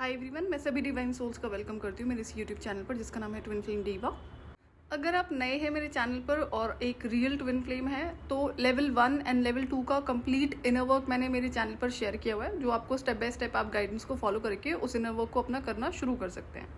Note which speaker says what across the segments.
Speaker 1: Hi everyone, मैं सभी divine souls का वेलकम करती हूँ मेरे इस यूट्यूब चैनल पर जिसका नाम है ट्विन फ्लेम डीवा। अगर आप नए हैं मेरे चैनल पर और एक रियल ट्विन फ्लेम है तो लेवल 1 एंड लेवल 2 का कंप्लीट इनर वर्क मैंने मेरे चैनल पर शेयर किया हुआ है, जो आपको स्टेप बाय स्टेप आप गाइडेंस को फॉलो करके उस इनर वर्क को अपना करना शुरू कर सकते हैं।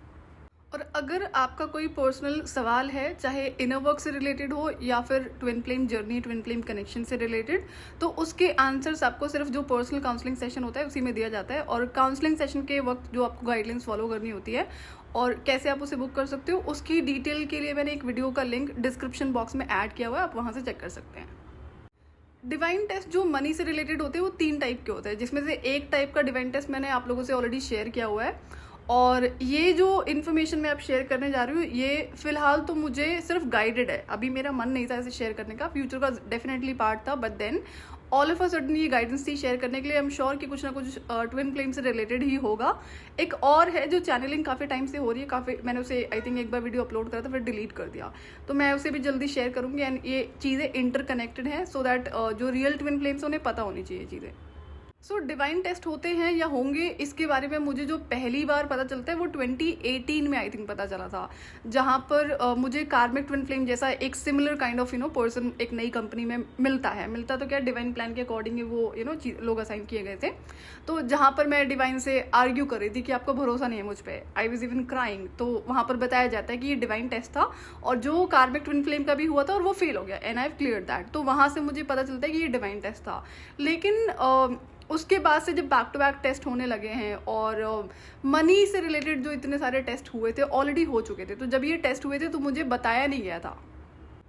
Speaker 1: और अगर आपका कोई पर्सनल सवाल है, चाहे इनर वर्क से रिलेटेड हो या फिर twin flame journey, twin flame connection से रिलेटेड, तो उसके आंसर्स आपको सिर्फ जो पर्सनल काउंसलिंग सेशन होता है उसी में दिया जाता है। और काउंसलिंग सेशन के वक्त जो आपको गाइडलाइंस फॉलो करनी होती है और कैसे आप उसे बुक कर सकते हो, उसकी डिटेल के लिए मैंने एक वीडियो का लिंक डिस्क्रिप्शन बॉक्स में ऐड किया हुआ है, आप वहाँ से चेक कर सकते हैं। डिवाइन टेस्ट जो मनी से रिलेटेड होते हैं वो 3 टाइप के होते हैं, जिसमें से एक टाइप का डिवाइन टेस्ट मैंने आप लोगों से ऑलरेडी शेयर किया हुआ है। और ये जो इन्फॉर्मेशन मैं आप शेयर करने जा रही हूँ ये फिलहाल तो मुझे सिर्फ गाइडेड है, अभी मेरा मन नहीं था इसे शेयर करने का, फ्यूचर का डेफिनेटली पार्ट था, but then all of a sudden ये गाइडेंस थी शेयर करने के लिए। आई एम श्योर कि कुछ ना कुछ ट्विन फ्लेम से रिलेटेड ही होगा। एक और है जो चैनलिंग काफ़ी टाइम से हो रही है, काफ़ी मैंने उसे आई थिंक एक बार वीडियो अपलोड करा था फिर डिलीट कर दिया, तो मैं उसे भी जल्दी शेयर करूँगी। एंड ये चीज़ें इंटरकनेक्टेड हैं सो दैट जो रियल ट्विन फ्लेम्स उन्हें पता होनी चाहिए चीज़ें। सो डिवाइन टेस्ट होते हैं या होंगे, इसके बारे में मुझे जो पहली बार पता चलता है वो 2018 में आई थिंक पता चला था, जहाँ पर मुझे कार्मिक ट्विन फ्लेम जैसा एक सिमिलर काइंड ऑफ पर्सन एक नई कंपनी में मिलता तो क्या डिवाइन प्लान के अकॉर्डिंग वो लोग असाइन किए गए थे। तो जहाँ पर मैं डिवाइन से आर्ग्यू कर रही थी कि आपको भरोसा नहीं है मुझ पर, आई वॉज इवन क्राइंग, तो वहाँ पर बताया जाता है कि ये डिवाइन टेस्ट था और जो कार्मिक ट्विन फ्लेम का भी हुआ था और वो फेल हो गया and I have clear that. तो वहाँ से मुझे पता चलता है कि ये डिवाइन टेस्ट था। लेकिन उसके बाद से जब बैक टू बैक टेस्ट होने लगे हैं और मनी से रिलेटेड जो इतने सारे टेस्ट हुए थे ऑलरेडी हो चुके थे, तो जब ये टेस्ट हुए थे तो मुझे बताया नहीं गया था।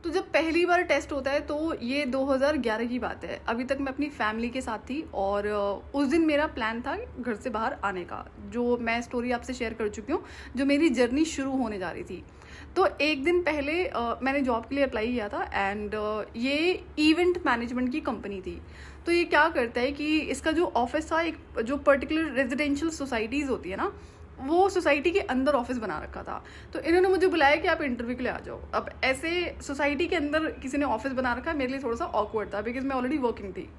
Speaker 1: तो जब पहली बार टेस्ट होता है तो ये 2011 की बात है, अभी तक मैं अपनी फैमिली के साथ थी और उस दिन मेरा प्लान था घर से बाहर आने का, जो मैं स्टोरी आपसे शेयर कर चुकी हूँ, जो मेरी जर्नी शुरू होने जा रही थी। तो एक दिन पहले मैंने जॉब के लिए अप्लाई किया था एंड ये इवेंट मैनेजमेंट की कंपनी थी। तो ये क्या करता है कि इसका जो ऑफिस था, एक जो पर्टिकुलर रेजिडेंशियल सोसाइटीज़ होती है ना, वो सोसाइटी के अंदर ऑफिस बना रखा था। तो इन्होंने मुझे बुलाया कि आप इंटरव्यू के लिए आ जाओ। अब ऐसे सोसाइटी के अंदर किसी ने ऑफिस बना रखा, मेरे लिए थोड़ा सा ऑकवर्ड था बिकॉज मैं ऑलरेडी वर्किंग थी।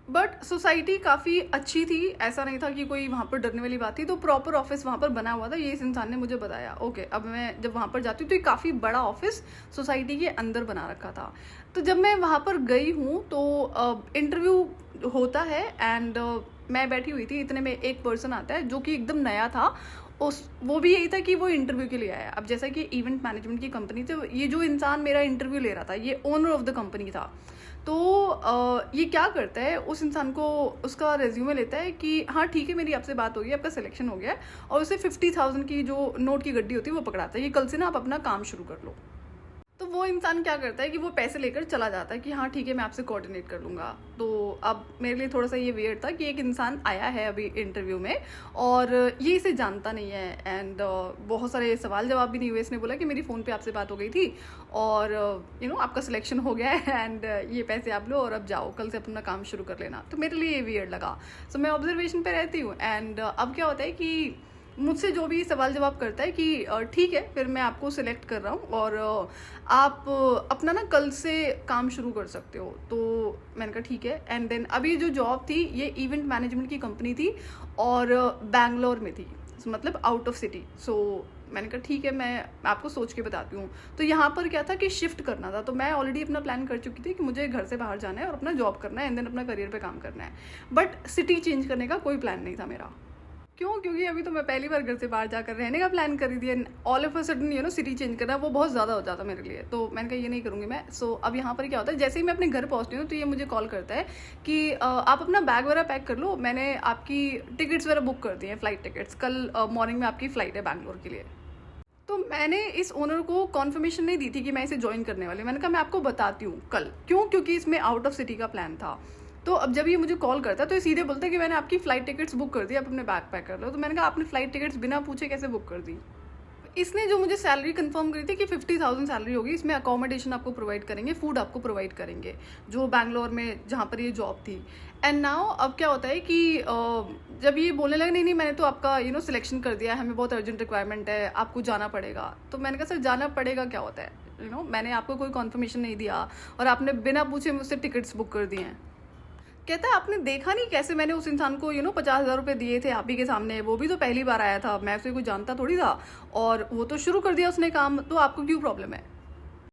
Speaker 1: बट सोसाइटी काफ़ी अच्छी थी, ऐसा नहीं था कि कोई वहाँ पर डरने वाली बात थी। तो प्रॉपर ऑफिस वहाँ पर बना हुआ था, ये इस इंसान ने मुझे बताया। ओके, अब मैं जब वहाँ पर जाती हूँ तो ये काफ़ी बड़ा ऑफिस सोसाइटी के अंदर बना रखा था। तो जब मैं वहाँ पर गई हूँ तो इंटरव्यू होता है एंड मैं बैठी हुई थी, इतने में एक पर्सन आता है जो कि एकदम नया था। वो भी यही था कि वो इंटरव्यू के लिए आया। अब जैसा कि इवेंट मैनेजमेंट की कंपनी थी, ये जो इंसान मेरा इंटरव्यू ले रहा था ये ओनर ऑफ द कंपनी था। तो ये क्या करता है, उस इंसान को उसका रेज्यूमे लेता है कि हाँ ठीक है मेरी आपसे बात हो गई, आपका सिलेक्शन हो गया है, और उसे 50,000 की जो नोट की गड्डी होती है वो पकड़ाता है, ये कल से ना आप अपना काम शुरू कर लो। तो वो इंसान क्या करता है कि वो पैसे लेकर चला जाता है कि हाँ ठीक है मैं आपसे कोऑर्डिनेट कर लूँगा। तो अब मेरे लिए थोड़ा सा ये वियर्ड था कि एक इंसान आया है अभी इंटरव्यू में और ये इसे जानता नहीं है एंड बहुत सारे सवाल जवाब भी नहीं हुए। इसने बोला कि मेरी फ़ोन पे आपसे बात हो गई थी और आपका सिलेक्शन हो गया है एंड ये पैसे आप लो और अब जाओ, कल से अपना काम शुरू कर लेना। तो मेरे लिए ये वियर्ड लगा। सो मैं ऑब्जर्वेशन पे रहती हूँ एंड अब क्या होता है कि मुझसे जो भी सवाल जवाब करता है कि ठीक है फिर मैं आपको सिलेक्ट कर रहा हूँ और आप अपना ना कल से काम शुरू कर सकते हो। तो मैंने कहा ठीक है। एंड देन अभी जो जॉब थी ये इवेंट मैनेजमेंट की कंपनी थी और बैंगलोर में थी, मतलब आउट ऑफ सिटी। सो मैंने कहा ठीक है मैं आपको सोच के बताती हूँ। तो यहाँ पर क्या था कि शिफ्ट करना था, तो मैं ऑलरेडी अपना प्लान कर चुकी थी कि मुझे घर से बाहर जाना है और अपना जॉब करना है एंड देन अपना करियर पे काम करना है, बट सिटी चेंज करने का कोई प्लान नहीं था मेरा। क्यों? क्योंकि अभी तो मैं पहली बार घर से बाहर जाकर रहने का प्लान कर रही थी। All of a sudden city change करना वो बहुत ज़्यादा हो जाता मेरे लिए, तो मैंने कहा ये नहीं करूँगी मैं। सो अब यहाँ पर क्या होता है, जैसे ही मैं अपने घर पहुँचती हूँ तो ये मुझे कॉल करता है कि आप अपना बैग वगैरह पैक कर लो, मैंने आपकी टिकट्स वगैरह बुक कर दी हैं, फ्लाइट टिकट्स, कल मॉर्निंग में आपकी फ़्लाइट है बैंगलोर के लिए। तो मैंने इस ओनर को कॉन्फर्मेशन नहीं दी थी कि मैं इसे ज्वाइन करने वाली, मैंने कहा मैं आपको बताती हूँ कल। क्यों? क्योंकि इसमें आउट ऑफ सिटी का प्लान था। तो अब जब ये मुझे कॉल करता है तो ये सीधे बोलता है कि मैंने आपकी फ़्लाइट टिकट्स बुक कर दी, आप अपने बैग पैक कर लो। तो मैंने कहा आपने फ़्लाइट टिकट्स बिना पूछे कैसे बुक कर दी? इसने जो मुझे सैलरी कंफर्म करी थी कि 50,000 सैलरी होगी, इसमें अकोमोडेशन आपको प्रोवाइड करेंगे, फूड आपको प्रोवाइड करेंगे, जो बैंगलोर में जहाँ पर ये जॉब थी। एंड नाउ अब क्या होता है कि जब ये बोलने लगे नहीं मैंने तो आपका सिलेक्शन कर दिया है, हमें बहुत अर्जेंट रिक्वायरमेंट है, आपको जाना पड़ेगा। तो मैंने कहा सर जाना पड़ेगा क्या होता है? मैंने आपको कोई कन्फर्मेशन नहीं दिया और आपने बिना पूछे मुझसे टिकट्स बुक कर दिए हैं। कहता है आपने देखा नहीं कैसे मैंने उस इंसान को 50,000 रुपये दिए थे आप ही के सामने, वो भी तो पहली बार आया था, मैं उसे कोई जानता थोड़ी था, और वो तो शुरू कर दिया उसने काम, तो आपको क्यों प्रॉब्लम है।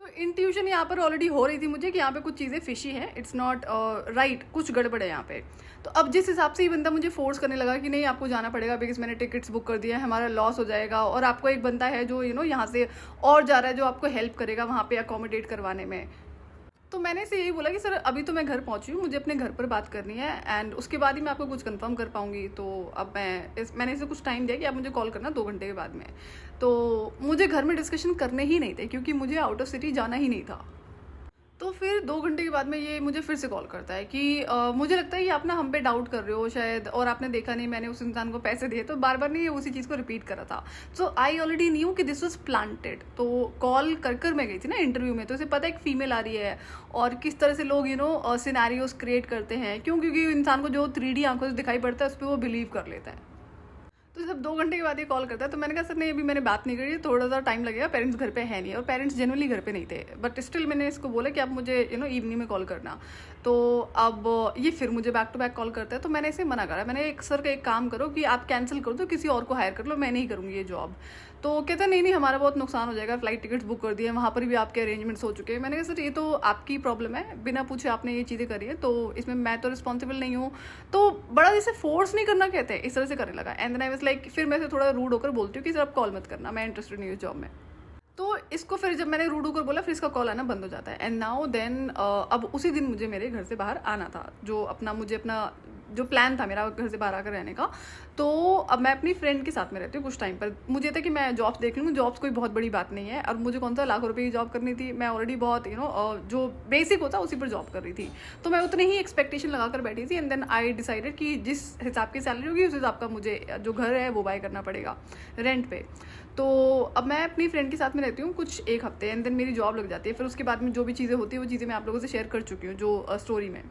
Speaker 1: तो इंट्यूशन यहाँ पर ऑलरेडी हो रही थी मुझे कि यहाँ पे कुछ चीज़ें फिशी हैं, इट्स नॉट राइट, कुछ गड़बड़ है यहाँ पे। तो अब जिस हिसाब से ये बंदा मुझे फोर्स करने लगा कि नहीं आपको जाना पड़ेगा बिकॉज मैंने टिकट्स बुक कर दिया है, हमारा लॉस हो जाएगा, और आपको एक बंदा है जो यहाँ से और जा रहा है जो आपको हेल्प करेगा वहाँ पे अकोमोडेट करवाने में। तो मैंने इसे यही बोला कि सर अभी तो मैं घर पहुंची हूँ, मुझे अपने घर पर बात करनी है एंड उसके बाद ही मैं आपको कुछ कंफर्म कर पाऊंगी। तो अब मैंने इसे कुछ टाइम दिया कि आप मुझे कॉल करना 2 घंटे के बाद में। तो मुझे घर में डिस्कशन करने ही नहीं थे क्योंकि मुझे आउट ऑफ सिटी जाना ही नहीं था। तो फिर 2 घंटे के बाद में ये मुझे फिर से कॉल करता है कि मुझे लगता है ये आप ना हम पे डाउट कर रहे हो शायद, और आपने देखा नहीं मैंने उस इंसान को पैसे दिए। तो बार बार नहीं ये उसी चीज़ को रिपीट करा था। सो आई ऑलरेडी न्यू कि दिस वॉज प्लांटेड। तो कॉल कर मैं गई थी ना इंटरव्यू में, तो इसे पता है एक फीमेल आ रही है और किस तरह से लोग सिनेरियोस क्रिएट करते हैं। क्यों? क्योंकि इंसान को जो 3D आंखों से दिखाई पड़ता है उस पर वो बिलीव कर लेता है। तो जब 2 घंटे के बाद ये कॉल करता है तो मैंने कहा सर नहीं अभी मैंने बात नहीं करी, थोड़ा सा टाइम लगेगा, पेरेंट्स घर पे है नहीं, और पेरेंट्स जनरली घर पे नहीं थे, बट स्टिल मैंने इसको बोला कि आप मुझे इवनिंग में कॉल करना। तो अब ये फिर मुझे बैक टू बैक कॉल करता है। तो मैंने इसे मना करा, मैंने एक सर का एक काम करो कि आप कैंसिल कर दो, किसी और को हायर कर लो, मैं नहीं करूँगी ये जॉब। तो कहता नहीं हमारा बहुत नुकसान हो जाएगा, फ्लाइट टिकट्स बुक कर दिए, वहाँ पर भी आपके अरेंजमेंट्स हो चुके हैं। मैंने कहा सर ये तो आपकी प्रॉब्लम है, बिना पूछे आपने ये चीज़ें करी है, तो इसमें मैं तो रिस्पॉन्सिबल नहीं हूँ। तो बड़ा जैसे फोर्स नहीं करना कहते हैं इस तरह से करने लगा। And then I was like, फिर मैं से थोड़ा रूड होकर बोलती हूँ कि सर आप कॉल मत करना, मैं इंटरेस्टेड नहीं हूँ जॉब में। तो इसको फिर जब मैंने रूड होकर बोला फिर इसका कॉल आना बंद हो जाता है। एंड नाउ देन अब उसी दिन मुझे मेरे घर से बाहर आना था, मुझे अपना जो प्लान था मेरा घर से बाहर आकर रहने का। तो अब मैं अपनी फ्रेंड के साथ में रहती हूँ कुछ टाइम पर। मुझे था कि मैं जॉब्स देख लूँ, जॉब्स कोई बहुत बड़ी बात नहीं है, और मुझे कौन सा लाखों रुपए की जॉब करनी थी, मैं ऑलरेडी बहुत जो बेसिक होता उसी पर जॉब कर रही थी। तो मैं उतनी ही एक्सपेक्टेशन लगा कर बैठी थी। एंड देन आई डिसाइडेड कि जिस हिसाब की सैलरी होगी उस हिसाब का मुझे जो घर है वो बाय करना पड़ेगा रेंट पे। तो अब मैं अपनी फ्रेंड के साथ में रहती हूँ कुछ 1 हफ्ते, एंड देन मेरी जॉब लग जाती है। फिर उसके बाद में जो भी चीज़ें होती है वो चीज़ें मैं आप लोगों से शेयर कर चुकी हूँ जो स्टोरी में।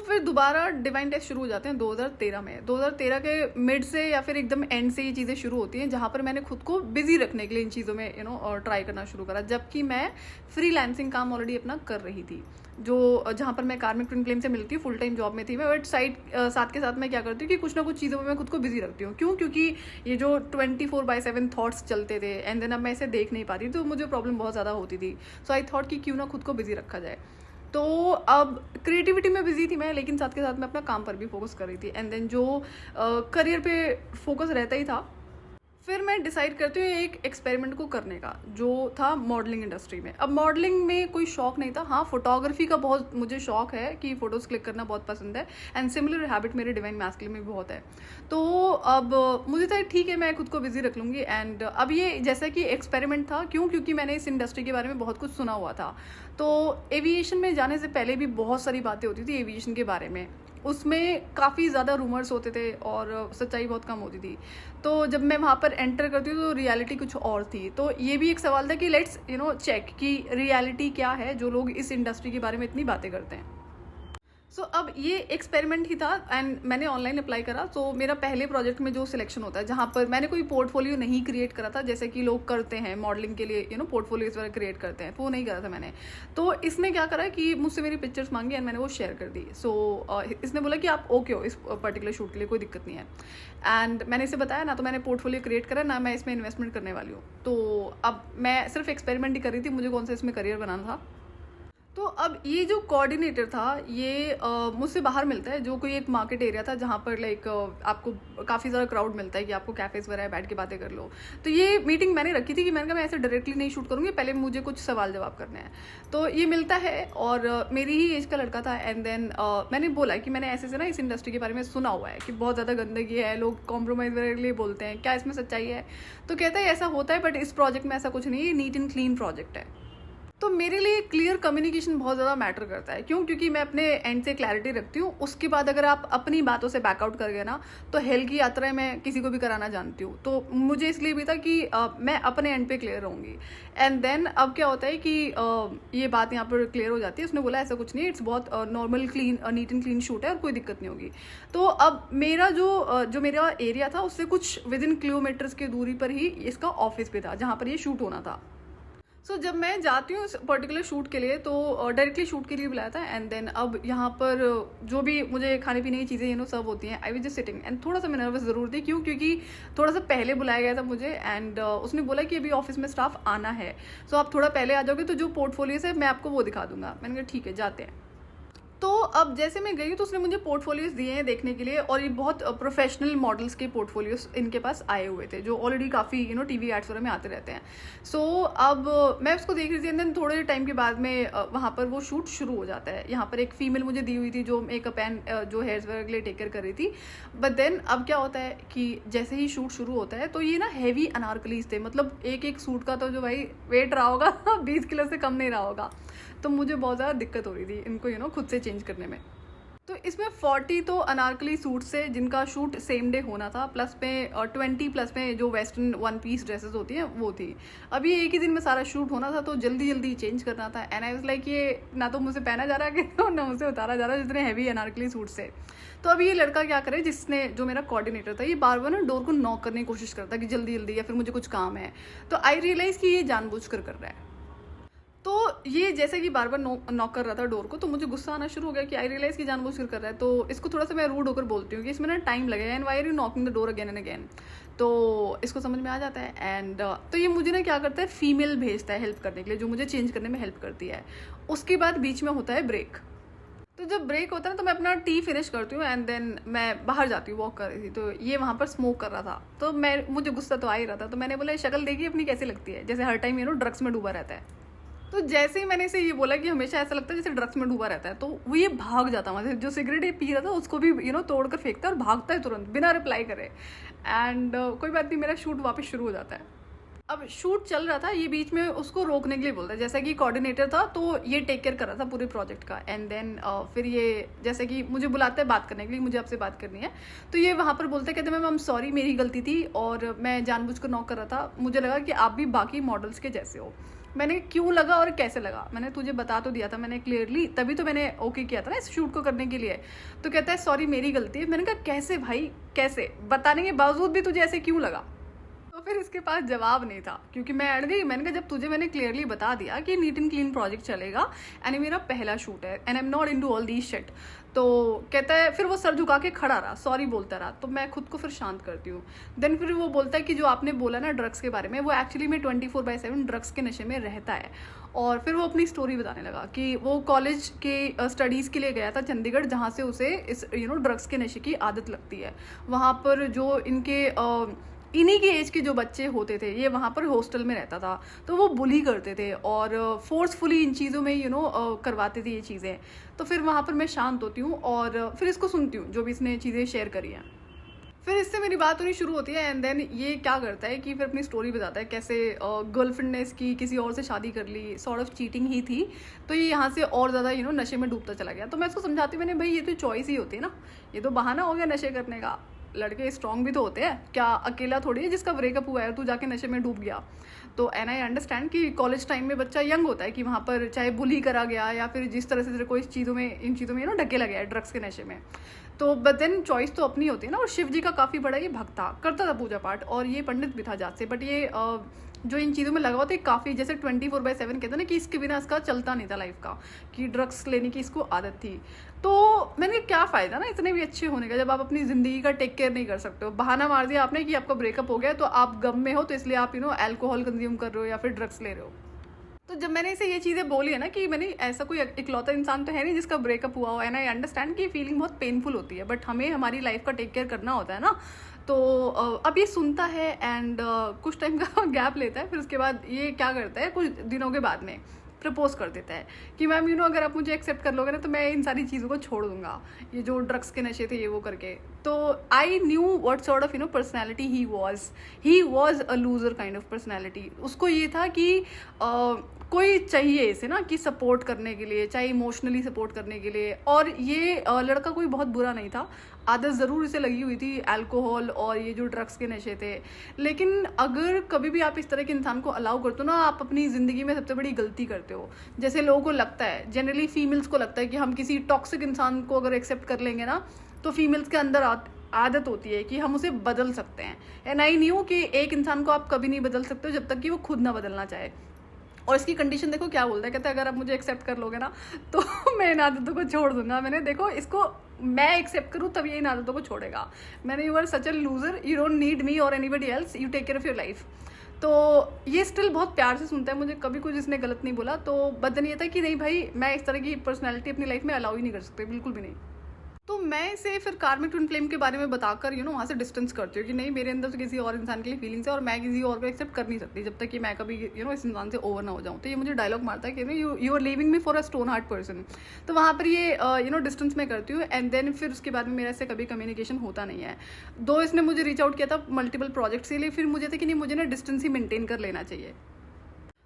Speaker 1: फिर दोबारा डिवाइन टेस्ट शुरू हो जाते हैं 2013 में। 2013 के मिड से या फिर एकदम एंड से ये चीज़ें शुरू होती हैं, जहाँ पर मैंने खुद को बिजी रखने के लिए इन चीज़ों में और ट्राई करना शुरू करा, जबकि मैं फ्रीलांसिंग काम ऑलरेडी अपना कर रही थी। जहाँ पर मैं कार्मिक ट्विन फ्लेम से मिलती हूँ, फुल टाइम जॉब में थी मैं, बट साथ के साथ मैं क्या करती हूँ कि कुछ ना कुछ चीज़ों में मैं खुद को बिजी रखती हूँ। क्यों? क्योंकि ये जो 24/7 थॉट्स चलते थे एंड देन अब मैं इसे देख नहीं पाती, तो मुझे प्रॉब्लम बहुत ज़्यादा होती थी। सो आई थॉट कि क्यों ना खुद को बिजी रखा जाए। तो अब क्रिएटिविटी में बिजी थी मैं, लेकिन साथ के साथ मैं अपना काम पर भी फोकस कर रही थी। एंड देन जो करियर पे फोकस रहता ही था, फिर मैं डिसाइड करती हूँ एक एक्सपेरिमेंट को करने का, जो था मॉडलिंग इंडस्ट्री में। अब मॉडलिंग में कोई शौक नहीं था, हाँ फोटोग्राफी का बहुत मुझे शौक है कि फ़ोटोज़ क्लिक करना बहुत पसंद है, एंड सिमिलर हैबिट मेरे डिवाइन मैस्कुलिन में भी बहुत है। तो अब मुझे था ठीक है मैं खुद को बिजी रख लूँगी। एंड अब ये जैसा कि एक्सपेरिमेंट था, क्यों? क्योंकि मैंने इस इंडस्ट्री के बारे में बहुत कुछ सुना हुआ था। तो एविएशन में जाने से पहले भी बहुत सारी बातें होती थी एविएशन के बारे में, उसमें काफ़ी ज़्यादा रूमर्स होते थे और सच्चाई बहुत कम होती थी। तो जब मैं वहाँ पर एंटर करती हूँ तो रियलिटी कुछ और थी। तो ये भी एक सवाल था कि लेट्स चेक कि रियलिटी क्या है जो लोग इस इंडस्ट्री के बारे में इतनी बातें करते हैं। अब ये एक्सपेरिमेंट ही था एंड मैंने ऑनलाइन अप्लाई करा। मेरा पहले प्रोजेक्ट में जो सिलेक्शन होता है, जहाँ पर मैंने कोई पोर्टफोलियो नहीं क्रिएट करा था जैसे कि लोग करते हैं मॉडलिंग के लिए, पोर्टफोलियो इस बार क्रिएट करते हैं, वो नहीं करा था मैंने। तो इसने क्या करा कि मुझसे मेरी पिक्चर्स मांगी एंड मैंने वो शेयर कर दी। इसने बोला कि आप ओके हो इस पर्टिकुलर शूट के लिए, कोई दिक्कत नहीं है। एंड मैंने इसे बताया ना तो मैंने पोर्टफोलियो क्रिएट करा, ना मैं इसमें इन्वेस्टमेंट करने वाली हूँ। तो अब मैं सिर्फ एक्सपेरिमेंट ही कर रही थी, मुझे कौन सा इसमें करियर बनाना था। तो अब ये जो कोऑर्डिनेटर था ये मुझसे बाहर मिलता है, जो कोई एक मार्केट एरिया था जहाँ पर लाइक आपको काफ़ी ज़्यादा क्राउड मिलता है कि आपको कैफ़ेज़ वगैरह बैठ के बातें कर लो। तो ये मीटिंग मैंने रखी थी कि मैंने कहा मैं ऐसे डायरेक्टली नहीं शूट करूँगी, पहले मुझे कुछ सवाल जवाब करने हैं। तो ये मिलता है और मेरी ही एज का लड़का था। एंड देन मैंने बोला कि मैंने ऐसे से ना इस इंडस्ट्री के बारे में सुना हुआ है कि बहुत ज़्यादा गंदगी है, लोग कॉम्प्रोमाइज़ वगैरह के लिए बोलते हैं, क्या इसमें सच्चाई है? तो कहता है ऐसा होता है बट इस प्रोजेक्ट में ऐसा कुछ नहीं है, नीट एंड क्लीन प्रोजेक्ट है। तो मेरे लिए क्लियर कम्युनिकेशन बहुत ज़्यादा मैटर करता है। क्यों? क्योंकि मैं अपने एंड से क्लैरिटी रखती हूँ, उसके बाद अगर आप अपनी बातों से बैकआउट कर गए ना तो हेल की यात्रा मैं किसी को भी कराना जानती हूँ। तो मुझे इसलिए भी था कि मैं अपने एंड पे क्लियर रहूँगी। एंड देन अब क्या होता है कि ये बात यहाँ पर क्लियर हो जाती है। उसने बोला ऐसा कुछ नहीं, इट्स बहुत normal clean neat and clean shoot है और कोई दिक्कत नहीं होगी। तो अब मेरा जो मेरा एरिया था उससे कुछ विद इन किलोमीटर्स की दूरी पर ही इसका ऑफिस पे था जहाँ पर ये शूट होना था। सो जब मैं जाती हूँ पर्टिकुलर शूट के लिए तो डायरेक्टली शूट के लिए बुलाया था एंड देन अब यहाँ पर जो भी मुझे खाने पीने की चीज़ें सर्व होती हैं, I was just sitting and थोड़ा सा मैं नर्वस ज़रूर थी। क्यों? क्योंकि थोड़ा सा पहले बुलाया गया था मुझे एंड उसने बोला कि अभी ऑफिस में स्टाफ आना है, सो आप थोड़ा पहले आ जाओगे तो जो पोर्टफोलियोज है मैं आपको वो दिखा दूंगा। मैंने कहा ठीक है, जाते हैं। तो अब जैसे मैं गई तो उसने मुझे पोर्टफोलियोज दिए हैं देखने के लिए, और ये बहुत प्रोफेशनल मॉडल्स के पोर्टफोलियोज इनके पास आए हुए थे जो ऑलरेडी काफ़ी टीवी एड्स वगैरह में आते रहते हैं। सो अब मैं उसको देख रही थी एंड देन थोड़े टाइम के बाद में वहाँ पर वो शूट शुरू हो जाता है। यहाँ पर एक फीमेल मुझे दी हुई थी जो मेकअप एंड जो हेयर्स वगैरह के लिए टेक केयर कर रही थी। बट देन अब क्या होता है कि जैसे ही शूट शुरू होता है तो ये ना हैवी अनारकलीज थे, मतलब एक एक सूट का तो जो भाई वेट रहा होगा 20 किलो से कम नहीं रहा होगा। तो मुझे बहुत ज़्यादा दिक्कत हो रही थी इनको खुद से चेंज करने में। तो इसमें 40 तो अनारकली सूट से जिनका शूट सेम डे होना था, प्लस में 20 प्लस में जो वेस्टर्न वन पीस ड्रेसेस होती हैं वो थी। अभी एक ही दिन में सारा शूट होना था तो जल्दी जल्दी चेंज करना था एंड आई वाज लाइक ये ना तो मुझसे पहना जा रहा है कि ना मुझसे उतारा जा रहा है जितने हैवी अनारकली सूट से। तो अभी ये लड़का क्या करे, जिसने जो मेरा कोऑर्डिनेटर था, ये बार बार ना डोर को नॉक करने की कोशिश करता कि जल्दी जल्दी या फिर मुझे कुछ काम है। तो आई रियलाइज़ कि ये जानबूझ कर रहा है। तो ये जैसे कि बार बार नॉक कर रहा था डोर को, तो मुझे गुस्सा आना शुरू हो गया कि आई रियलाइज कि जानबूझ कर रहा है। तो इसको थोड़ा सा मैं रूड होकर बोलती हूँ कि इसमें ना टाइम लगेगा and why are you knocking the door again and again. तो इसको समझ में आ जाता है एंड तो ये मुझे ना क्या करता है, फीमेल भेजता है हेल्प करने के लिए जो मुझे चेंज करने में हेल्प करती है। उसके बाद बीच में होता है ब्रेक। तो जब ब्रेक होता है ना तो मैं अपना टी फिनिश करती हूँ एंड देन मैं बाहर जाती हूँ, वॉक कर रही थी। तो ये वहाँ पर स्मोक कर रहा था तो मुझे गुस्सा तो आ ही रहा था। तो मैंने बोला शक्ल देखी अपनी कैसी लगती है, जैसे हर टाइम ड्रग्स में डूबा रहता है। तो जैसे ही मैंने इसे ये बोला कि हमेशा ऐसा लगता है जैसे ड्रग्स में डूबा रहता है, तो वो ये भाग जाता वहाँ से। जो सिगरेट ये पी रहा था उसको भी तोड़ कर फेंकता है और भागता है तुरंत बिना रिप्लाई करे। एंड कोई बात नहीं, मेरा शूट वापस शुरू हो जाता है। अब शूट चल रहा था, ये बीच में उसको रोकने के लिए बोलता है। जैसा कि कोऑर्डिनेटर था तो ये टेक केयर कर रहा था पूरे प्रोजेक्ट का एंड देन फिर ये जैसे कि मुझे बुलाता है बात करने के लिए, मुझे आपसे बात करनी है। तो ये वहाँ पर बोलता है, कहते मैम सॉरी मेरी गलती थी और मैं जानबूझकर नॉक कर रहा था, मुझे लगा कि आप भी बाकी मॉडल्स के जैसे हो। मैंने क्यों लगा और कैसे लगा, मैंने तुझे बता तो दिया था मैंने क्लियरली, तभी तो मैंने ओके किया था ना इस शूट को करने के लिए। तो कहता है सॉरी मेरी गलती है। मैंने कहा कैसे भाई, कैसे, बताने के बावजूद भी तुझे ऐसे क्यों लगा? तो फिर इसके पास जवाब नहीं था क्योंकि मैं अड़ गई। मैंने कहा जब तुझे मैंने क्लियरली बता दिया कि नीट एंड क्लीन प्रोजेक्ट चलेगा एंड मेरा पहला शूट है and I am not into all these shit. तो कहता है, फिर वो सर झुका के खड़ा रहा, सॉरी बोलता रहा। तो मैं खुद को फिर शांत करती हूँ। देन फिर वो बोलता है कि जो आपने बोला ना ड्रग्स के बारे में, वो एक्चुअली में 24/7 ड्रग्स के नशे में रहता है। और फिर वो अपनी स्टोरी बताने लगा कि वो कॉलेज के स्टडीज़ के लिए गया था चंडीगढ़, जहाँ से उसे इस ड्रग्स के नशे की आदत लगती है। वहाँ पर जो इनके इन्हीं की एज के जो बच्चे होते थे, ये वहाँ पर हॉस्टल में रहता था, तो वो बुली करते थे और फोर्सफुली इन चीज़ों में करवाते थे ये चीज़ें। तो फिर वहाँ पर मैं शांत होती हूँ और फिर इसको सुनती हूँ जो भी इसने चीज़ें शेयर करी हैं। फिर इससे मेरी बात होनी शुरू होती है एंड देन ये क्या करता है कि फिर अपनी स्टोरी बताता है कैसे गर्लफ्रेंड ने इसकी किसी और से शादी कर ली, सॉर्ट ऑफ चीटिंग ही थी। तो ये यहाँ से और ज़्यादा नशे में डूबता चला गया। तो मैं इसको समझाती हूँ, मैंने भाई ये तो चॉइस ही होती है ना, ये तो बहाना हो गया नशे करने का। लड़के स्ट्रॉन्ग भी तो होते हैं, क्या अकेला थोड़ी है जिसका ब्रेकअप हुआ है तू जाके नशे में डूब गया। तो एंड आई अंडरस्टैंड कि कॉलेज टाइम में बच्चा यंग होता है कि वहाँ पर चाहे बुली करा गया या फिर जिस तरह से कोई इन चीज़ों में ढकेला गया है ड्रग्स के नशे में। तो बट देन चॉइस तो अपनी होती है ना। और शिव जी का काफ़ी बड़ा ये भक्त था, करता था पूजा पाठ और ये पंडित भी था जात से। बट ये जो इन चीज़ों में लगा हुआ था काफ़ी, जैसे 24/7 कहते हैं ना कि इसके बिना इसका चलता नहीं था लाइफ का, कि ड्रग्स लेने की इसको आदत थी। तो मैंने क्या फ़ायदा ना इतने भी अच्छे होने का जब आप अपनी ज़िंदगी का टेक केयर नहीं कर सकते हो। बहाना मार दिया आपने कि आपका ब्रेकअप हो गया तो आप गम में हो, तो इसलिए आप अल्कोहल कंज्यूम कर रहे हो या फिर ड्रग्स ले रहे हो। तो जब मैंने इसे ये चीज़ें बोली है ना कि मैंने ऐसा कोई इकलौता इंसान तो है नहीं जिसका ब्रेकअप हुआ हो, एंड आई अंडरस्टैंड कि फीलिंग बहुत पेनफुल होती है, बट हमें हमारी लाइफ का टेक केयर करना होता है ना। तो अब ये सुनता है एंड कुछ टाइम का गैप लेता है। फिर उसके बाद ये क्या करता है, कुछ दिनों के बाद में प्रपोज कर देता है कि मैम अगर आप मुझे एक्सेप्ट कर लोगे ना तो मैं इन सारी चीज़ों को छोड़ दूंगा, ये जो ड्रग्स के नशे थे ये वो करके। तो I knew what sort of personality he was a loser kind of personality. उसको ये था कि कोई चाहिए इसे ना कि सपोर्ट करने के लिए, चाहे इमोशनली सपोर्ट करने के लिए। और ये लड़का कोई बहुत बुरा नहीं था, आदत ज़रूर इसे लगी हुई थी अल्कोहल और ये जो ड्रग्स के नशे थे। लेकिन अगर कभी भी आप इस तरह के इंसान को अलाउ करते हो ना, आप अपनी ज़िंदगी में सबसे बड़ी गलती करते हो। जैसे लोगों को लगता है, जनरली फीमेल्स को लगता है कि हम किसी टॉक्सिक इंसान को अगर एक्सेप्ट कर लेंगे ना तो फीमेल्स के अंदर आदत होती है कि हम उसे बदल सकते हैं। एंड आई न्यू कि एक इंसान को आप कभी नहीं बदल सकते हो जब तक कि वो खुद ना बदलना चाहे। और इसकी कंडीशन देखो क्या बोलता है, कहता है अगर आप मुझे एक्सेप्ट कर लोगे ना तो मैं इन आदतों को छोड़ दूंगा। मैंने देखो इसको मैं एक्सेप्ट करूँ तब ये इन आदतों को छोड़ेगा। मैंने you are such a loser, you don't need me और anybody else, you take care of your life. तो ये स्टिल बहुत प्यार से सुनता है मुझे, कभी कुछ इसने गलत नहीं बोला। तो बदन ये था कि नहीं भाई, मैं इस तरह की पर्सनैलिटी अपनी लाइफ में अलाउ ही नहीं कर सकती, बिल्कुल भी नहीं। तो मैं इसे फिर कार्मिक ट्विन फ्लेम के बारे में बताकर वहाँ से डिस्टेंस करती हूँ कि नहीं, मेरे अंदर तो किसी और इंसान के लिए फीलिंग्स है और मैं किसी और को एक्सेप्ट कर नहीं सकती जब तक कि मैं कभी इस इंसान से ओवर ना हो जाऊँ। तो ये मुझे डायलॉग मारता है कि you are leaving me for a stone heart person. तो वहाँ पर ये डिस्टेंस में करती हूँ एंड देन फिर उसके बाद में मेरा इससे कभी कम्युनिकेशन होता नहीं है। दो इसने मुझे रीच आउट किया था मल्टीपल प्रोजेक्ट्स के लिए, फिर मुझे था कि नहीं, मुझे ना डिस्टेंस ही मेंटेन कर लेना चाहिए।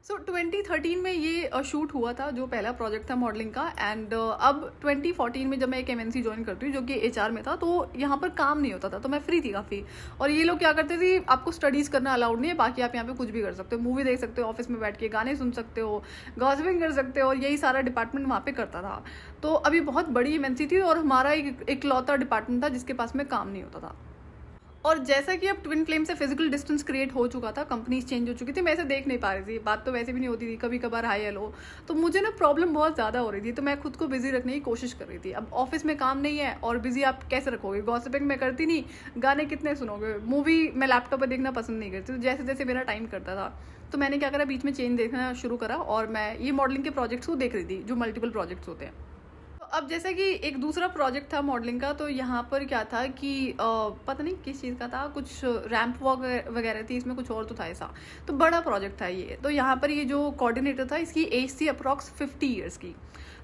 Speaker 1: सो 2013 में ये शूट हुआ था जो पहला प्रोजेक्ट था मॉडलिंग का। एंड अब 2014 में जब मैं एक एमएनसी ज्वाइन करती हूँ जो कि एचआर में था, तो यहाँ पर काम नहीं होता था, तो मैं फ्री थी काफ़ी। और ये लोग क्या करते थे, आपको स्टडीज़ करना अलाउड नहीं है, बाकी आप यहाँ पे कुछ भी कर सकते हो, मूवी देख सकते हो, ऑफिस में बैठ के गाने सुन सकते हो, गॉसिपिंग कर सकते हो, और यही सारा डिपार्टमेंट वहाँ पे करता था। तो अभी बहुत बड़ी एमएनसी थी और हमारा एक इकलौता डिपार्टमेंट था जिसके पास में काम नहीं होता था। और जैसा कि अब ट्विन फ्लेम से फिजिकल डिस्टेंस क्रिएट हो चुका था, कंपनीज चेंज हो चुकी थी, मैं ऐसे देख नहीं पा रही थी, बात तो वैसे भी नहीं होती थी, कभी कभार हाई हेलो, तो मुझे ना प्रॉब्लम बहुत ज़्यादा हो रही थी। तो मैं खुद को बिजी रखने की कोशिश कर रही थी। अब ऑफिस में काम नहीं है और बिजी आप कैसे रखोगे, गॉसिपिंग मैं करती नहीं, गाने कितने सुनोगे, मूवी मैं लैपटॉप पर देखना पसंद नहीं करती। तो जैसे जैसे मेरा टाइम करता था, तो मैंने क्या करा, बीच में चेंज देखना शुरू करा और मैं ये मॉडलिंग के प्रोजेक्ट्स को देख रही थी जो मल्टीपल प्रोजेक्ट्स होते हैं। अब जैसे कि एक दूसरा प्रोजेक्ट था मॉडलिंग का, तो यहाँ पर क्या था कि पता नहीं किस चीज़ का था, कुछ रैंप वॉक वगैरह थी, इसमें कुछ और तो था ऐसा। तो बड़ा प्रोजेक्ट था ये। तो यहाँ पर ये जो कोऑर्डिनेटर था, इसकी एज थी अप्रॉक्स 50 ईयर्स की,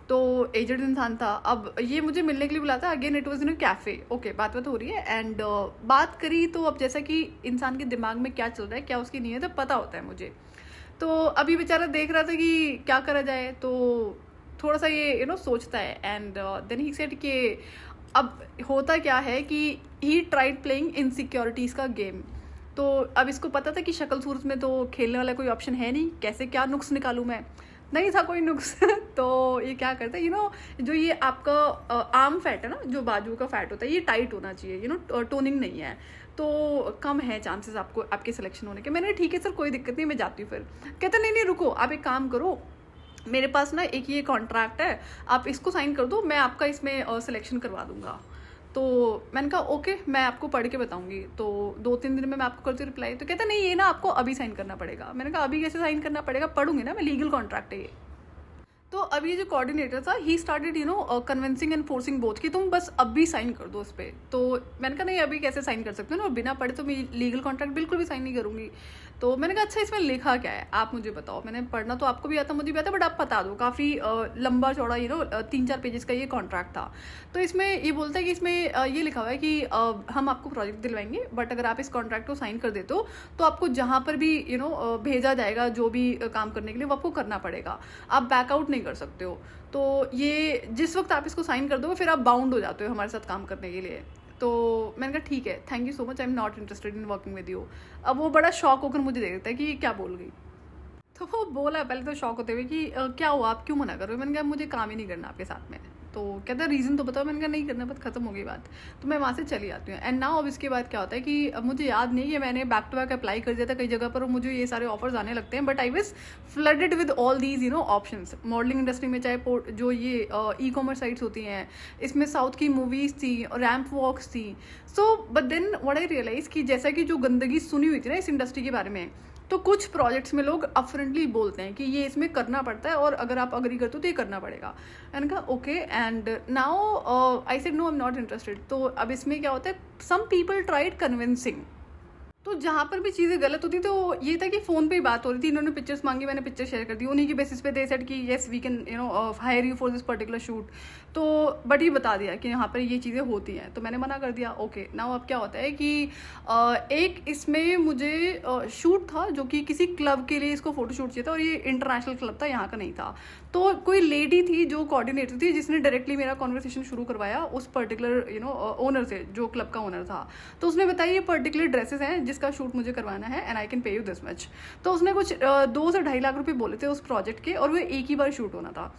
Speaker 1: तो एजड इंसान था। अब ये मुझे मिलने के लिए बुलाता, again it was in cafe, okay, बात हो रही है एंड बात करी। तो अब जैसा कि इंसान के दिमाग में क्या चल रहा है, क्या उसकी नीयत है, पता होता है मुझे। तो अभी बेचारा देख रहा था कि क्या करा जाए, तो थोड़ा सा ये सोचता है एंड देन ही सेड कि अब होता क्या है कि ही ट्राइड प्लेइंग इनसिक्योरिटीज़ का गेम। तो अब इसको पता था कि शक्ल सूरत में तो खेलने वाला कोई ऑप्शन है नहीं, कैसे क्या नुक्स निकालूं मैं, नहीं था कोई नुक्स। तो ये क्या करता है, जो ये आपका आर्म फैट है ना, जो बाजू का फैट होता है, ये टाइट होना चाहिए, टोनिंग नहीं है, तो कम है चांसेस आपको आपके सिलेक्शन होने के। मैंने ठीक है सर, कोई दिक्कत नहीं, मैं जाती हूँ। फिर कहता नहीं रुको, आप एक काम करो, मेरे पास ना एक ये कॉन्ट्रैक्ट है, आप इसको साइन कर दो, मैं आपका इसमें सिलेक्शन करवा दूंगा। तो मैंने कहा ओके, मैं आपको पढ़ के बताऊंगी, तो 2-3 दिन में मैं आपको करती हूँ रिप्लाई। तो कहता नहीं, ये ना आपको अभी साइन करना पड़ेगा। मैंने कहा अभी कैसे साइन करना पड़ेगा, पढ़ूंगी ना मैं, लीगल कॉन्ट्रैक्ट है ये। तो अभी ये जो कोऑर्डिनेटर था, he started convincing and forcing both कि तुम बस अभी साइन कर दो उस पर। तो मैंने कहा नहीं, अभी कैसे साइन कर सकते हो ना, बिना पढ़े तो मैं लीगल कॉन्ट्रैक्ट बिल्कुल भी साइन नहीं करूंगी। तो मैंने कहा अच्छा, इसमें लिखा क्या है, आप मुझे बताओ। मैंने पढ़ना तो आपको भी आता, मुझे भी आता, बट आप बता दो। काफ़ी लंबा चौड़ा 3-4 पेजेस का ये कॉन्ट्रैक्ट था। तो इसमें ये बोलता है कि इसमें ये लिखा हुआ है कि हम आपको प्रोजेक्ट दिलवाएंगे, बट अगर आप इस कॉन्ट्रैक्ट को साइन कर देते हो तो आपको जहाँ पर भी भेजा जाएगा जो भी काम करने के लिए, वो आपको करना पड़ेगा, आप बैकआउट नहीं कर सकते हो। तो ये जिस वक्त आप इसको साइन कर दोगे, फिर आप बाउंड हो जाते हो हमारे साथ काम करने के लिए। तो मैंने कहा ठीक है, thank you so much, I am not interested in working with you. अब वो बड़ा शॉक होकर मुझे देख देता है कि क्या बोल गई। तो वो बोला पहले तो शॉक होते हुए कि क्या हुआ, आप क्यों मना कर रहे हो। मैंने कहा मुझे काम ही नहीं करना आपके साथ में। तो कहता है रीज़न तो बताओ। मैंने कहा नहीं करना, बात खत्म हो गई बात। तो मैं वहाँ से चली आती हूँ। एंड नाउ अब इसके बाद क्या होता है कि अब मुझे याद नहीं है, मैंने बैक टू बैक अप्लाई कर दिया था कई जगह पर, और मुझे ये सारे ऑफर्स आने लगते हैं, but I was flooded with all these options. Modelling industry में चाहे जो ये ई कॉमर्स साइट्स होती हैं, इसमें साउथ की मूवीज़ थी, रैंप वॉक्स थी। So but then what I realise कि जैसा कि जो गंदगी सुनी हुई थी ना इस इंडस्ट्री के बारे में, तो कुछ प्रोजेक्ट्स में लोग अपफ्रंटली बोलते हैं कि ये इसमें करना पड़ता है और अगर आप अग्री करते हो तो ये करना पड़ेगा। मैंने कहा okay, and now I said no, I am not interested. तो अब इसमें क्या होता है, सम पीपल ट्राइड कन्विंसिंग। तो जहाँ पर भी चीज़ें गलत होती, तो ये था कि फ़ोन पे ही बात हो रही थी, इन्होंने पिक्चर्स मांगी, मैंने पिक्चर शेयर कर दी, उन्हीं की बेसिस पे दे सेड कि yes we can hire you for this particular shoot. तो बट ये बता दिया कि यहाँ पर ये चीज़ें होती हैं, तो मैंने मना कर दिया। ओके, नाउ अब क्या होता है कि एक इसमें मुझे शूट था जो कि किसी क्लब के लिए इसको फोटो शूट चाहिए था, और ये इंटरनेशनल क्लब था, यहाँ का नहीं था। तो कोई लेडी थी जो कोऑर्डिनेटर थी, जिसने डायरेक्टली मेरा कॉन्वर्सेशन शुरू करवाया उस पर्टिकुलर ओनर से, जो क्लब का ओनर था। तो उसने बताया ये पर्टिकुलर ड्रेसेस हैं जिसका शूट मुझे करवाना है, and I can pay you this much. तो उसने कुछ 2 से 2.5 लाख रुपए बोले थे उस प्रोजेक्ट के, और वो एक ही बार शूट होना था।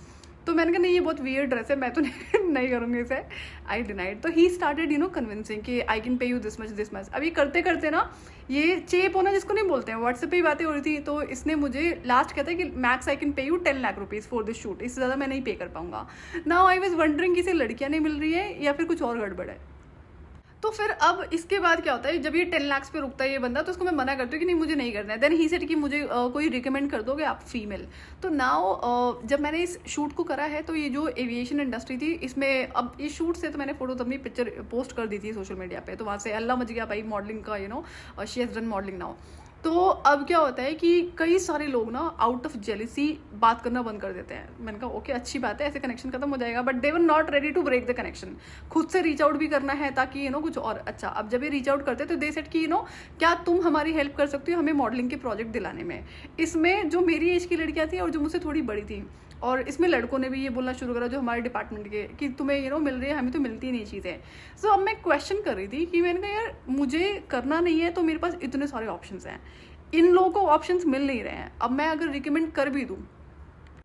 Speaker 1: तो मैंने कहा नहीं ये बहुत वियर्ड ड्रेस है, मैं तो नहीं करूँगी इसे, आई डिनाइड। तो ही स्टार्टेड कन्विंसिंग कि I can pay you this much. अब ये करते करते ना, ये चेप होना जिसको नहीं बोलते हैं, व्हाट्सएप पे ही बातें हो रही थी। तो इसने मुझे लास्ट कहता है कि max I can pay you 10 lakh rupees for this shoot, इससे ज़्यादा मैं नहीं पे कर पाऊंगा। नाउ आई वॉज वंडरिंग कि इसे लड़कियाँ नहीं मिल रही है या फिर कुछ और गड़बड़ है। तो फिर अब इसके बाद क्या होता है, जब ये 10 लाख पे रुकता है ये बंदा, तो उसको मैं मना करती हूँ कि नहीं मुझे नहीं करना है। देन ही सेड कि मुझे कोई रिकमेंड कर दोगे आप फीमेल। तो नाउ जब मैंने इस शूट को करा है, तो ये जो एविएशन इंडस्ट्री थी इसमें, अब इस शूट से तो मैंने फोटो अपनी पिक्चर पोस्ट कर दी थी सोशल मीडिया पे, तो वहाँ से अल्लाह मच गया भाई मॉडलिंग का, she has done modelling now. तो अब क्या होता है कि कई सारे लोग ना आउट ऑफ जेलिसी बात करना बंद कर देते हैं। मैंने कहा ओके अच्छी बात है, ऐसे कनेक्शन खत्म हो जाएगा, but they were not ready to break the connection. खुद से रीच आउट भी करना है ताकि कुछ और अच्छा। अब जब ये रीच आउट करते तो दे सेड कि क्या तुम हमारी हेल्प कर सकती हो हमें मॉडलिंग के प्रोजेक्ट दिलाने में। इसमें जो मेरी एज की लड़कियां थी और जो मुझसे थोड़ी बड़ी थी, और इसमें लड़कों ने भी ये बोलना शुरू करा जो हमारे डिपार्टमेंट के, कि तुम्हें मिल रही है, हमें तो मिलती नहीं चीज़ें। सो अब मैं क्वेश्चन कर रही थी कि मैंने कहा यार मुझे करना नहीं है, तो मेरे पास इतने सारे ऑप्शंस हैं, इन लोगों को ऑप्शंस मिल नहीं रहे हैं। अब मैं अगर रिकमेंड कर भी दूँ,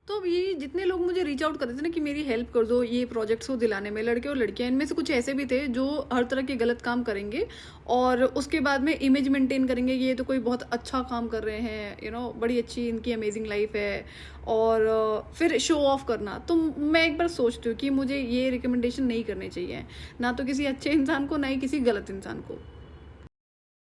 Speaker 1: तो अब ये जितने लोग मुझे रीच आउट करते थे ना कि मेरी हेल्प कर दो ये प्रोजेक्ट्स को दिलाने में, लड़के और लड़कियां, इनमें से कुछ ऐसे भी थे जो हर तरह के गलत काम करेंगे और उसके बाद में इमेज मेंटेन करेंगे कि ये तो कोई बहुत अच्छा काम कर रहे हैं, बड़ी अच्छी इनकी अमेजिंग लाइफ है, और फिर शो ऑफ करना। तो मैं एक बार सोचती हूँ कि मुझे ये रिकमेंडेशन नहीं करनी चाहिए, ना तो किसी अच्छे इंसान को, ना ही किसी गलत इंसान को।